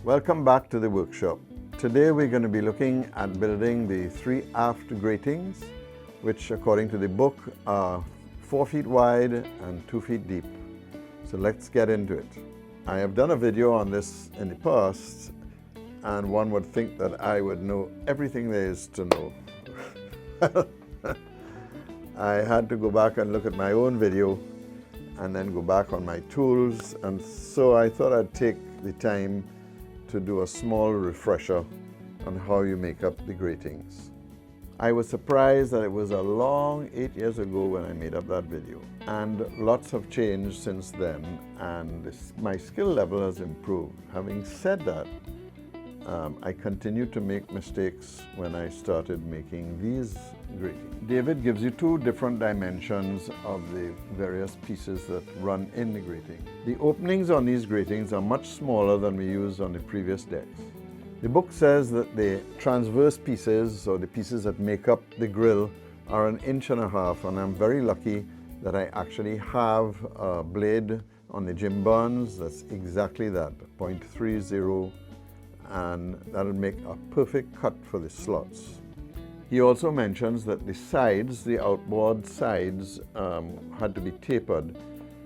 Welcome back to the workshop. Today we're going to be looking at building the 3 aft gratings, which according to the book are 4 feet wide and 2 feet deep. So let's get into it. I have done a video on this in the past, and one would think that I would know everything there is to know. I had to go back and look at my own video and then go back on my tools, and so I thought I'd take the time to do a small refresher on how you make up the gratings. I was surprised that it was a long 8 years ago when I made up that video, and lots have changed since then, and my skill level has improved. Having said that, I continued to make mistakes when I started making these gratings. David gives you 2 different dimensions of the various pieces that run in the grating. The openings on these gratings are much smaller than we used on the previous decks. The book says that the transverse pieces, or the pieces that make up the grill, are 1.5 inches, and I'm very lucky that I actually have a blade on the Jim Byrnes that's exactly that, 0.30, and that'll make a perfect cut for the slots. He also mentions that the sides, the outboard sides, had to be tapered,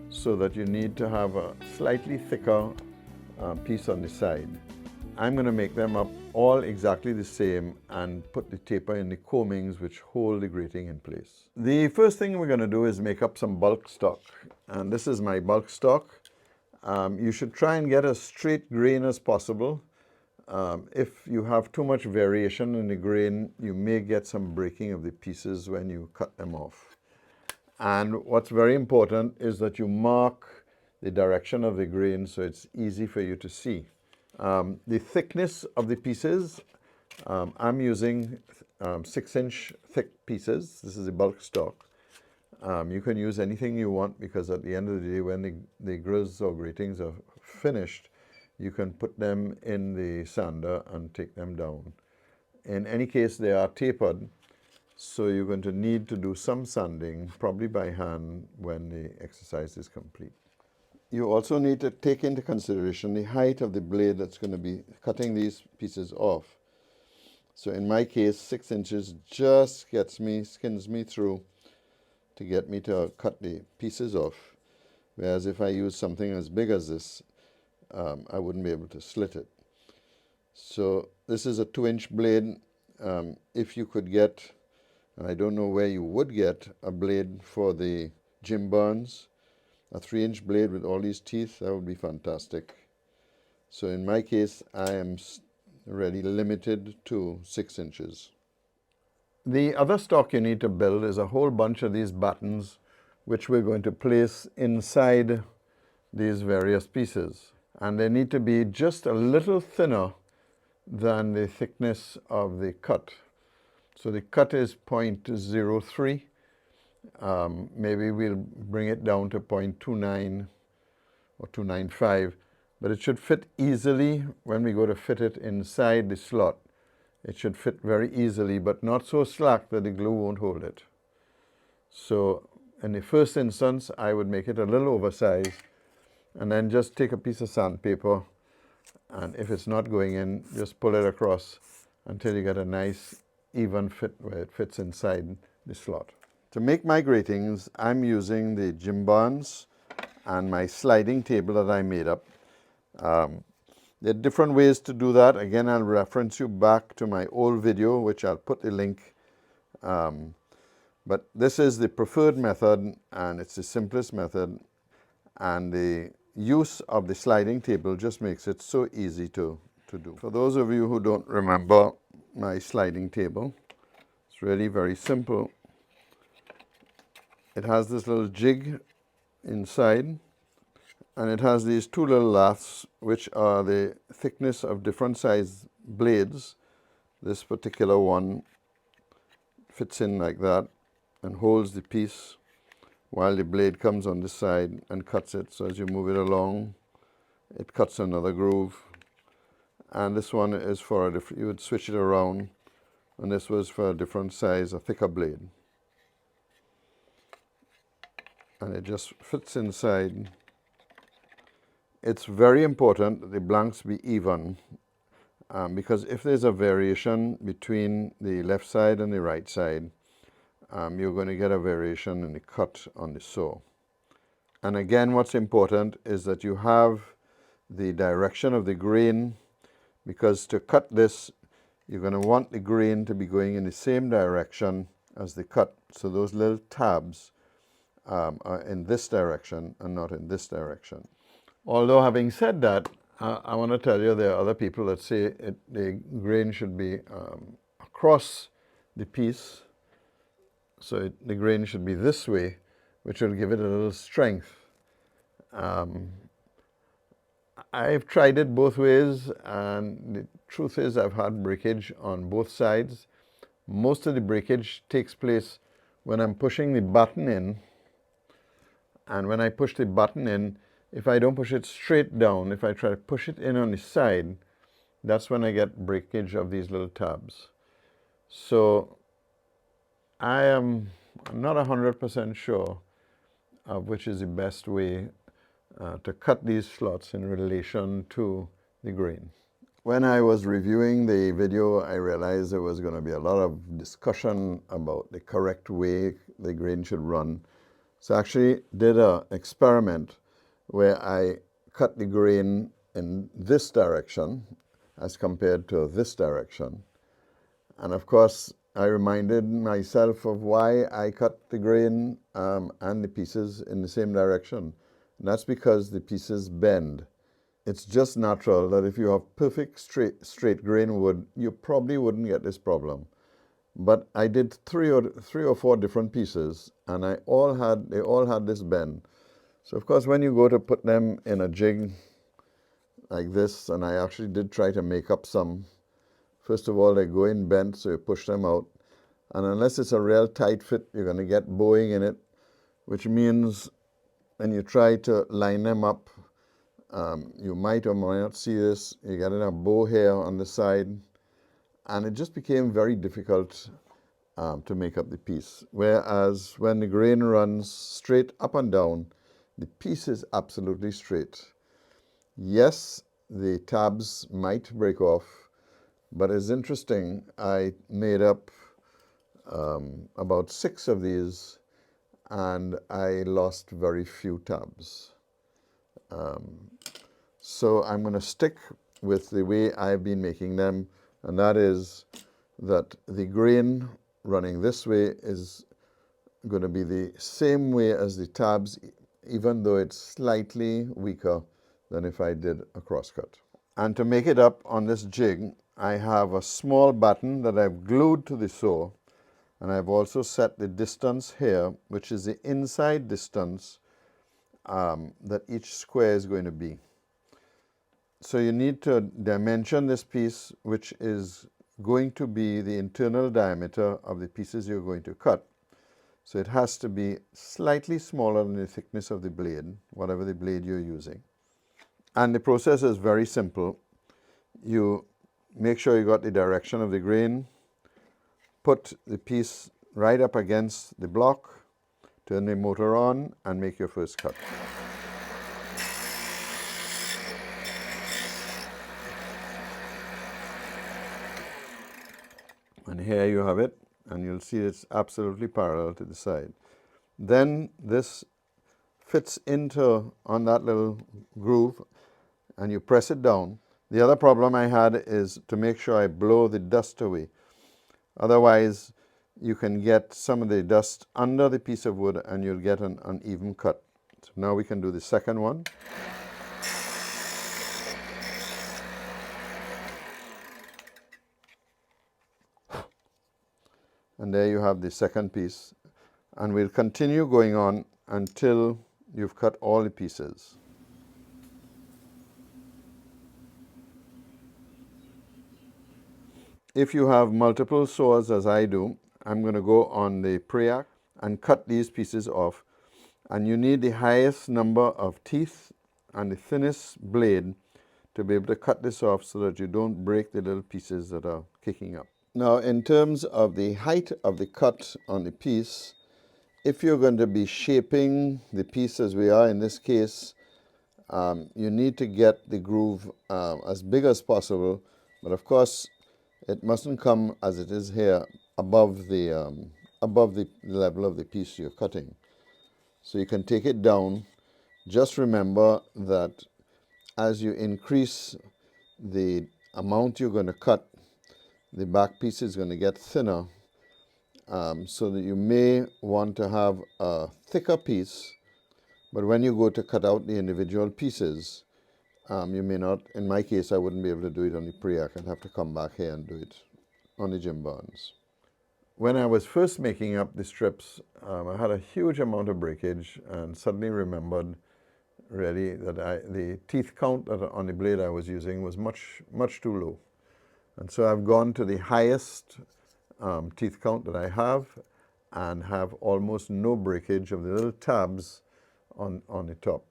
so that you need to have a slightly thicker piece on the side. I'm going to make them up all exactly the same and put the taper in the combings which hold the grating in place. The first thing we're going to do is make up some bulk stock, and this is my bulk stock. You should try and get as straight grain as possible. If you have too much variation in the grain, you may get some breaking of the pieces when you cut them off. And what's very important is that you mark the direction of the grain so it's easy for you to see. The thickness of the pieces, I'm using 6-inch thick pieces. This is a bulk stock. You can use anything you want, because at the end of the day, when the grills or gratings are finished, you can put them in the sander and take them down. In any case, they are tapered, so you're going to need to do some sanding, probably by hand, when the exercise is complete. You also need to take into consideration the height of the blade that's going to be cutting these pieces off. So in my case, 6 inches just skins me through to get me to cut the pieces off. Whereas if I use something as big as this, I wouldn't be able to slit it. So this is a 2-inch blade. If you could get, and I don't know where you would get, a blade for the Jim Byrnes, a 3-inch blade with all these teeth, that would be fantastic. So in my case, I am really limited to 6 inches. The other stock you need to build is a whole bunch of these battens, which we're going to place inside these various pieces. And they need to be just a little thinner than the thickness of the cut. So the cut is 0.03. Maybe we'll bring it down to 0.29 or 295, but it should fit easily when we go to fit it inside the slot. It should fit very easily, but not so slack that the glue won't hold it. So in the first instance, I would make it a little oversized, and then just take a piece of sandpaper, and if it's not going in, just pull it across until you get a nice even fit where it fits inside the slot. To make my gratings, I'm using the Jim Byrnes and my sliding table that I made up. There are different ways to do that. Again, I'll reference you back to my old video, which I'll put the link. But this is the preferred method, and it's the simplest method, and the use of the sliding table just makes it so easy to do. For those of you who don't remember my sliding table, it's really very simple. It has this little jig inside, and it has these 2 little laths, which are the thickness of different size blades. This particular one fits in like that and holds the piece, while the blade comes on this side and cuts it. So as you move it along, it cuts another groove. And this one is for a different, you would switch it around, and this was for a different size, a thicker blade. and it just fits inside. It's very important that the blanks be even, because if there's a variation between the left side and the right side, you're going to get a variation in the cut on the saw. And again, what's important is that you have the direction of the grain, because to cut this, you're going to want the grain to be going in the same direction as the cut. So those little tabs are in this direction and not in this direction. Although having said that, I want to tell you there are other people that say the grain should be across the piece. So the grain should be this way, which will give it a little strength. I've tried it both ways, and the truth is I've had breakage on both sides. Most of the breakage takes place when I'm pushing the button in, and when I push the button in, if I don't push it straight down, if I try to push it in on the side, that's when I get breakage of these little tabs. So I'm not 100% sure of which is the best way to cut these slots in relation to the grain. When I was reviewing the video, I realized there was going to be a lot of discussion about the correct way the grain should run. So I actually did an experiment where I cut the grain in this direction as compared to this direction. And of course, I reminded myself of why I cut the grain and the pieces in the same direction. And that's because the pieces bend. It's just natural that if you have perfect straight grain wood, you probably wouldn't get this problem. But I did three or four different pieces, and they all had this bend. So of course, when you go to put them in a jig like this, and I actually did try to make up some. First of all, they go in bent, so you push them out. And unless it's a real tight fit, you're going to get bowing in it, which means when you try to line them up, you might or might not see this. You get a bow here on the side, and it just became very difficult to make up the piece. Whereas when the grain runs straight up and down, the piece is absolutely straight. Yes, the tabs might break off, but it's interesting. I made up about 6 of these, and I lost very few tabs. So I'm going to stick with the way I've been making them, and that is that the grain running this way is going to be the same way as the tabs, even though it's slightly weaker than if I did a crosscut. And to make it up on this jig, I have a small batten that I've glued to the saw, and I've also set the distance here, which is the inside distance that each square is going to be. So you need to dimension this piece, which is going to be the internal diameter of the pieces you're going to cut. So it has to be slightly smaller than the thickness of the blade, whatever the blade you're using. And the process is very simple. You make sure you got the direction of the grain, put the piece right up against the block, turn the motor on, and make your first cut. And here you have it, and you'll see it's absolutely parallel to the side. Then this fits into on that little groove, and you press it down. The other problem I had is to make sure I blow the dust away. Otherwise, you can get some of the dust under the piece of wood and you'll get an uneven cut. So now we can do the second one. And there you have the second piece. And we'll continue going on until you've cut all the pieces. If you have multiple saws, as I do, I'm going to go on the Preac and cut these pieces off. And you need the highest number of teeth and the thinnest blade to be able to cut this off so that you don't break the little pieces that are kicking up. Now, in terms of the height of the cut on the piece, if you're going to be shaping the piece as we are in this case, you need to get the groove as big as possible, but of course it mustn't come as it is here above the level of the piece you're cutting. So you can take it down. Just remember that as you increase the amount you're going to cut, the back piece is going to get thinner, so that you may want to have a thicker piece, but when you go to cut out the individual pieces, you may not. In my case, I wouldn't be able to do it on the pre-arc. I'd have to come back here and do it on the Jim Byrnes. When I was first making up the strips, I had a huge amount of breakage and suddenly remembered really that the teeth count on the blade I was using was much too low. And so I've gone to the highest teeth count that I have and have almost no breakage of the little tabs on the top.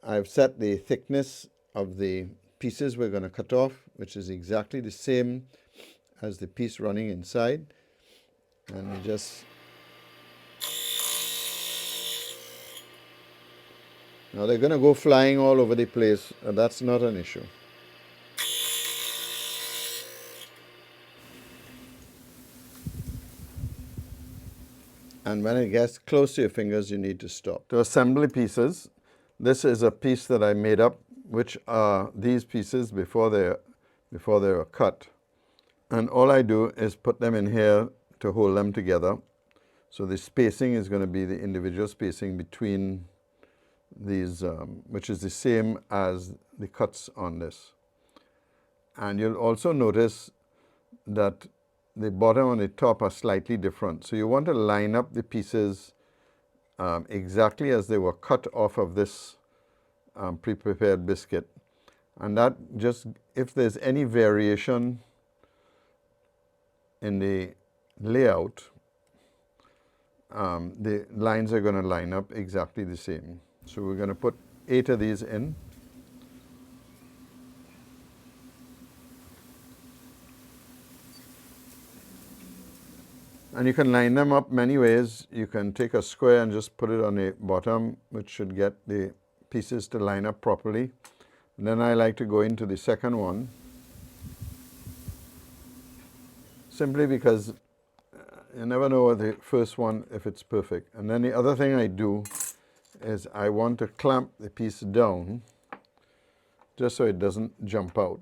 I've set the thickness of the pieces we're going to cut off, which is exactly the same as the piece running inside. And we just... Now they're going to go flying all over the place, and that's not an issue. And when it gets close to your fingers, you need to stop. To assemble the pieces, this is a piece that I made up, which are these pieces before they are cut. And all I do is put them in here to hold them together. So the spacing is going to be the individual spacing between these, which is the same as the cuts on this. And you'll also notice that the bottom and the top are slightly different. So you want to line up the pieces exactly as they were cut off of this pre-prepared biscuit. And that just, if there's any variation in the layout, the lines are going to line up exactly the same. So we're going to put 8 of these in. And you can line them up many ways. You can take a square and just put it on the bottom, which should get the pieces to line up properly. And then I like to go into the second one, simply because you never know with the first one if it's perfect. And then the other thing I do is I want to clamp the piece down just so it doesn't jump out.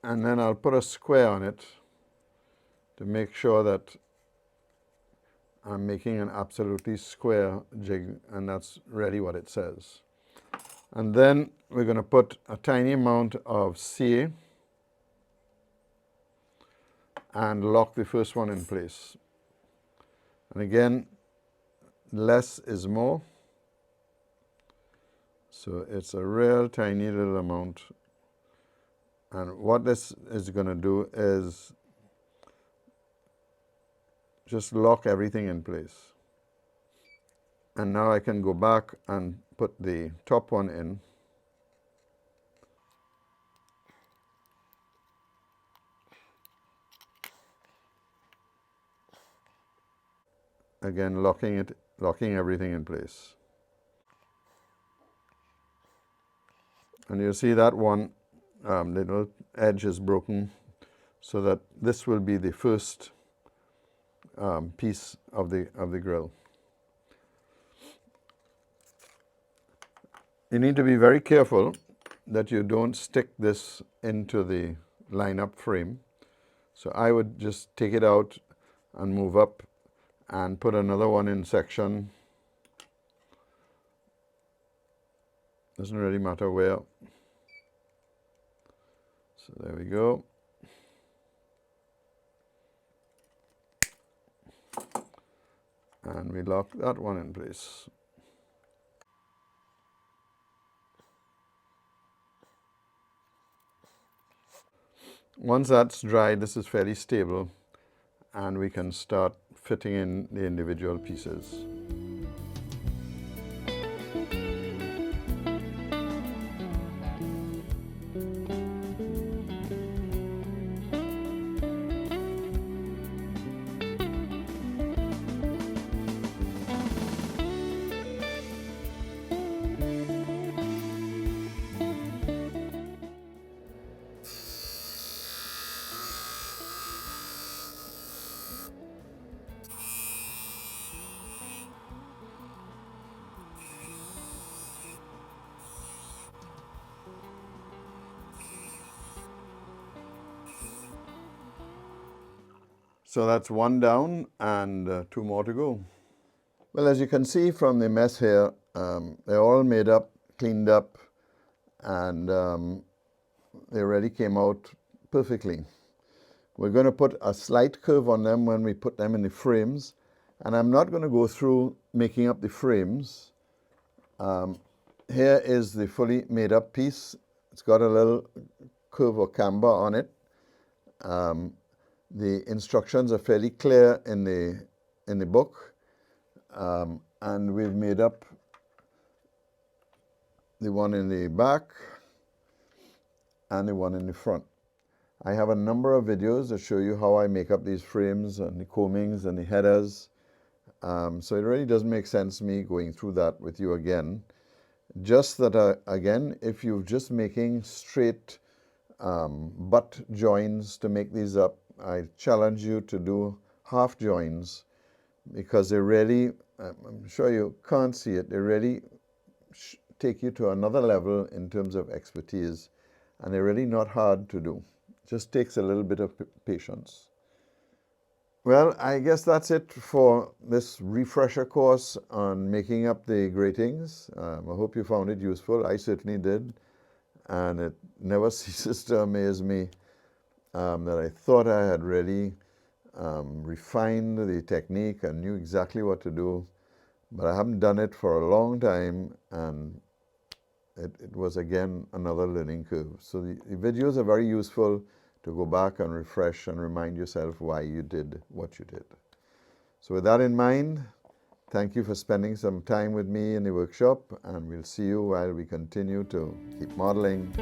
And then I'll put a square on it to make sure that I'm making an absolutely square jig, and that's really what it says. And then we're going to put a tiny amount of CA and lock the first one in place. And again, less is more. So it's a real tiny little amount. And what this is going to do is just lock everything in place. And now I can go back and put the top one in. Again, locking everything in place. And you see that one little edge is broken, so that this will be the first piece of the grill. You need to be very careful that you don't stick this into the line-up frame. So I would just take it out and move up and put another one in section. Doesn't really matter where. So there we go. And we lock that one in place. Once that's dry, this is fairly stable, and we can start fitting in the individual pieces. So that's one down and 2 more to go. Well, as you can see from the mess here, they're all made up, cleaned up, and they already came out perfectly. We're going to put a slight curve on them when we put them in the frames, and I'm not going to go through making up the frames. Here is the fully made up piece. It's got a little curve or camber on it. The instructions are fairly clear in the book, and we've made up the one in the back and the one in the front. I have a number of videos that show you how I make up these frames and the combings and the headers. So it really doesn't make sense me going through that with you again. Just that, again, if you're just making straight butt joins to make these up, I challenge you to do half joins, because they really, I'm sure you can't see it, they really take you to another level in terms of expertise, and they're really not hard to do. It just takes a little bit of patience. Well, I guess that's it for this refresher course on making up the gratings. I hope you found it useful. I certainly did, and it never ceases to amaze me that I thought I had really refined the technique and knew exactly what to do, but I haven't done it for a long time, and it was again another learning curve. So the videos are very useful to go back and refresh and remind yourself why you did what you did. So with that in mind, thank you for spending some time with me in the workshop, and we'll see you while we continue to keep modeling.